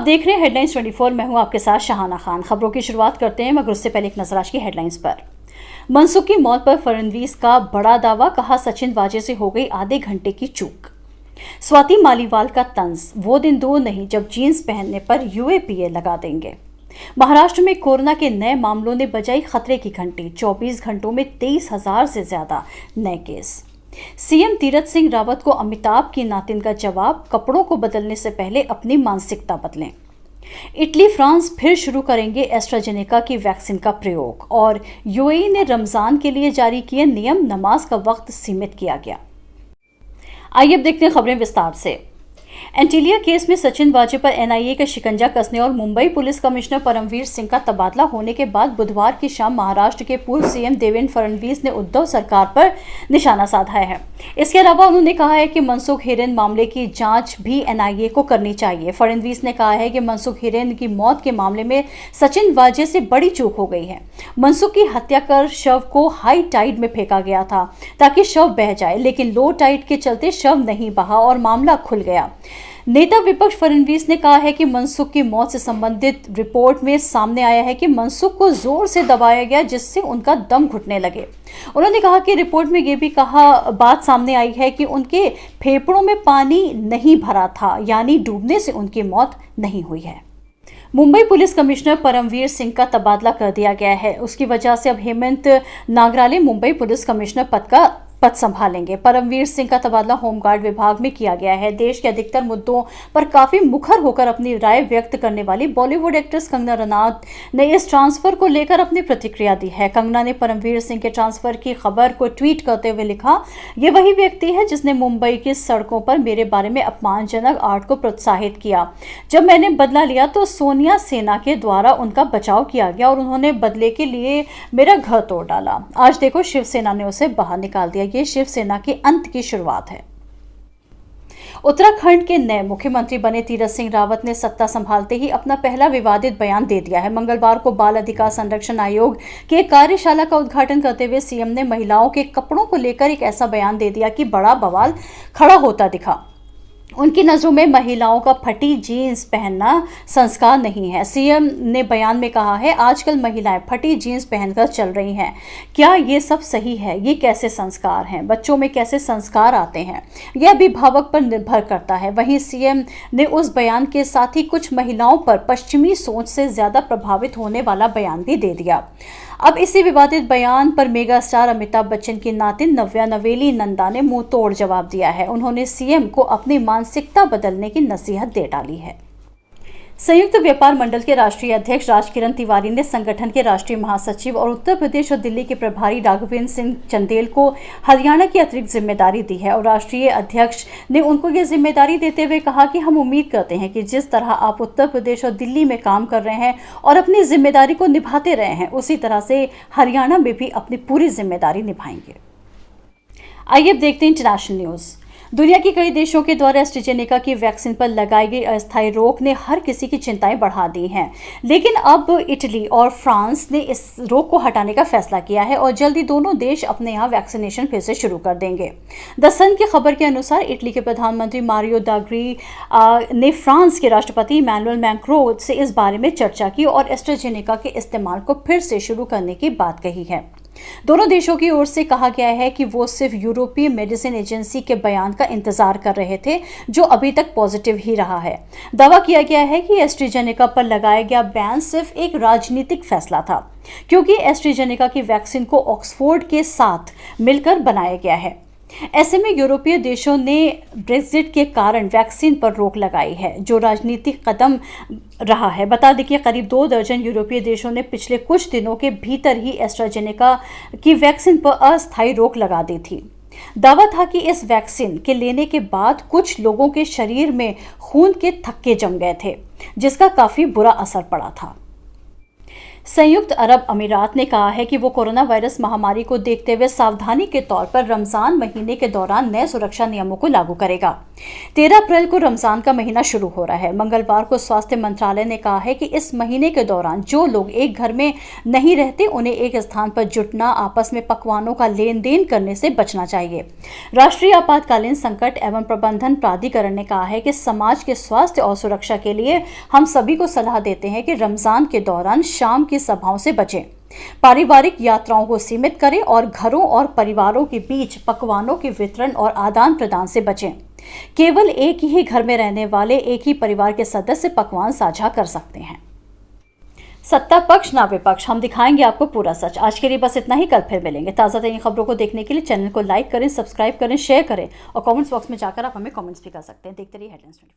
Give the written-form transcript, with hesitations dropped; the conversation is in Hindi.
देख रहे हैं हेडलाइंस 24। मैं हूं आपके साथ शाहाना खान। खबरों की शुरुआत करते हैं मगर उससे पहले एक नजर आज की हेडलाइंस पर। मनसुख की मौत पर फडणवीस का बड़ा दावा, कहा सचिन वाजे से हो गई आधे घंटे की चूक। स्वाति मालीवाल का तंज, वो दिन दूर नहीं जब जीन्स पहनने पर यूएपीए लगा देंगे। महाराष्ट्र में कोरोना के नए मामलों ने बजाई खतरे की घंटी, 24 घंटों में 23,000 से ज्यादा नए केस। सीएम तीरथ सिंह रावत को अमिताभ की नातिन का जवाब, कपड़ों को बदलने से पहले अपनी मानसिकता बदलें। इटली फ्रांस फिर शुरू करेंगे एस्ट्राजेनेका की वैक्सीन का प्रयोग। और यूएई ने रमजान के लिए जारी किए नियम, नमाज का वक्त सीमित किया गया। आइए अब देखते हैं खबरें विस्तार से। एंटीलिया केस में सचिन वाजे पर एनआईए का शिकंजा कसने और मुंबई पुलिस कमिश्नर परमवीर सिंह का तबादला होने के बाद बुधवार की शाम महाराष्ट्र के पूर्व सीएम देवेंद्र फडणवीस ने उद्धव सरकार पर निशाना साधा है। इसके अलावा उन्होंने कहा है कि मनसुख हिरेन मामले की जांच भी एनआईए को करनी चाहिए। फडणवीस ने कहा है कि मनसुख हिरेन की मौत के मामले में सचिन वाजे से बड़ी चूक हो गई है। मनसुख की हत्या कर शव को हाई टाइड में फेंका गया था ताकि शव बह जाए, लेकिन लो टाइड के चलते शव नहीं बहा और मामला खुल गया। नेता विपक्ष फडणवीस ने कहा है कि मनसुख की मौत से संबंधित रिपोर्ट में सामने आया है कि मनसुख को जोर से दबाया गया जिससे उनका दम घुटने लगे। उन्होंने कहा कि रिपोर्ट में यह भी बात सामने आई है कि उनके फेफड़ों में पानी नहीं भरा था, यानी डूबने से उनकी मौत नहीं हुई है। मुंबई पुलिस कमिश्नर परमवीर सिंह का तबादला कर दिया गया है। उसकी वजह से अब हेमंत नागराले मुंबई पुलिस कमिश्नर पद संभालेंगे। परमवीर सिंह का तबादला होमगार्ड विभाग में किया गया है। देश के अधिकतर मुद्दों पर काफी मुखर होकर अपनी राय व्यक्त करने वाली बॉलीवुड एक्ट्रेस कंगना रनौत ने इस ट्रांसफर को लेकर अपनी प्रतिक्रिया दी है। कंगना ने परमवीर सिंह के ट्रांसफर की खबर को ट्वीट करते हुए लिखा, ये वही व्यक्ति है जिसने मुंबई की सड़कों पर मेरे बारे में अपमानजनक आर्ट को प्रोत्साहित किया। जब मैंने बदला लिया तो सोनिया सेना के द्वारा उनका बचाव किया गया और उन्होंने बदले के लिए मेरा घर तोड़ डाला। आज देखो शिवसेना ने उसे बाहर निकाल दिया। ये शिवसेना के अंत की शुरुआत है। उत्तराखंड के नए मुख्यमंत्री बने तीरथ सिंह रावत ने सत्ता संभालते ही अपना पहला विवादित बयान दे दिया है। मंगलवार को बाल अधिकार संरक्षण आयोग के कार्यशाला का उद्घाटन करते हुए सीएम ने महिलाओं के कपड़ों को लेकर एक ऐसा बयान दे दिया कि बड़ा बवाल खड़ा होता दिखा। उनकी नज़रों में महिलाओं का फटी जीन्स पहनना संस्कार नहीं है। सीएम ने बयान में कहा है, आजकल महिलाएं फटी जीन्स पहनकर चल रही हैं। क्या ये सब सही है? ये कैसे संस्कार हैं? बच्चों में कैसे संस्कार आते हैं? यह अभिभावक पर निर्भर करता है। वहीं सीएम ने उस बयान के साथ ही कुछ महिलाओं पर पश्चिमी सोच से ज़्यादा प्रभावित होने वाला बयान भी दे दिया। अब इसी विवादित बयान पर मेगा स्टार अमिताभ बच्चन की नातिन नव्या नवेली नंदा ने मुंह तोड़ जवाब दिया है। उन्होंने सीएम को अपनी मानसिकता बदलने की नसीहत दे डाली है। संयुक्त व्यापार मंडल के राष्ट्रीय अध्यक्ष राजकिरण तिवारी ने संगठन के राष्ट्रीय महासचिव और उत्तर प्रदेश और दिल्ली के प्रभारी राघवेंद्र सिंह चंदेल को हरियाणा की अतिरिक्त जिम्मेदारी दी है। और राष्ट्रीय अध्यक्ष ने उनको ये जिम्मेदारी देते हुए कहा कि हम उम्मीद करते हैं कि जिस तरह आप उत्तर प्रदेश और दिल्ली में काम कर रहे हैं और अपनी जिम्मेदारी को निभाते रहे हैं, उसी तरह से हरियाणा में भी अपनी पूरी जिम्मेदारी निभाएंगे। आइए अब देखते हैं इंटरनेशनल न्यूज़। दुनिया के कई देशों के द्वारा एस्ट्राजेनेका की वैक्सीन पर लगाई गई अस्थायी रोक ने हर किसी की चिंताएं बढ़ा दी हैं। लेकिन अब इटली और फ्रांस ने इस रोक को हटाने का फैसला किया है और जल्दी दोनों देश अपने यहाँ वैक्सीनेशन फिर से शुरू कर देंगे। द सन की खबर के अनुसार इटली के प्रधानमंत्री मारियो ड्राघी ने फ्रांस के राष्ट्रपति इमैनुअल मैक्रों से इस बारे में चर्चा की और एस्ट्राजेनेका के इस्तेमाल को फिर से शुरू करने की बात कही है। दोनों देशों की ओर से कहा गया है कि वो सिर्फ यूरोपीय मेडिसिन एजेंसी के बयान का इंतजार कर रहे थे, जो अभी तक पॉजिटिव ही रहा है। दावा किया गया है कि एस्ट्राजेनेका पर लगाया गया बैन सिर्फ एक राजनीतिक फैसला था, क्योंकि एस्ट्राजेनेका की वैक्सीन को ऑक्सफोर्ड के साथ मिलकर बनाया गया है। ऐसे में यूरोपीय देशों ने ब्रेक्जिट के कारण वैक्सीन पर रोक लगाई है, जो राजनीतिक कदम रहा है। बता दें कि करीब 2 दर्जन यूरोपीय देशों ने पिछले कुछ दिनों के भीतर ही एस्ट्राजेनेका की वैक्सीन पर अस्थायी रोक लगा दी थी। दावा था कि इस वैक्सीन के लेने के बाद कुछ लोगों के शरीर में खून के थक्के जम गए थे, जिसका काफी बुरा असर पड़ा था। संयुक्त अरब अमीरात ने कहा है कि वो कोरोना वायरस महामारी को देखते हुए सावधानी के तौर पर रमजान महीने के दौरान नए सुरक्षा नियमों को लागू करेगा। 13 अप्रैल को रमजान का महीना शुरू हो रहा है। मंगलवार को स्वास्थ्य मंत्रालय ने कहा है कि इस महीने के दौरान जो लोग एक घर में नहीं रहते उन्हें एक स्थान पर जुटना, आपस में पकवानों का लेन देन करने से बचना चाहिए। राष्ट्रीय आपातकालीन संकट एवं प्रबंधन प्राधिकरण ने कहा है कि समाज के स्वास्थ्य और सुरक्षा के लिए हम सभी को सलाह देते हैं कि रमजान के दौरान शाम की सभाओं से बचें, पारिवारिक यात्राओं को सीमित करें और घरों और परिवारों के बीच पकवानों के वितरण और आदान प्रदान से बचें। केवल एक ही घर में रहने वाले एक ही परिवार के सदस्य पकवान साझा कर सकते हैं। सत्ता पक्ष ना विपक्ष, हम दिखाएंगे आपको पूरा सच। आज के लिए बस इतना ही, कल फिर मिलेंगे। ताज़ा तरीन खबरों को देखने के लिए चैनल को लाइक करें, सब्सक्राइब करें, शेयर करें और कमेंट्स बॉक्स में जाकर आप हमें कमेंट्स भी कर सकते हैं। देखते रहिए हेडलाइंस 24।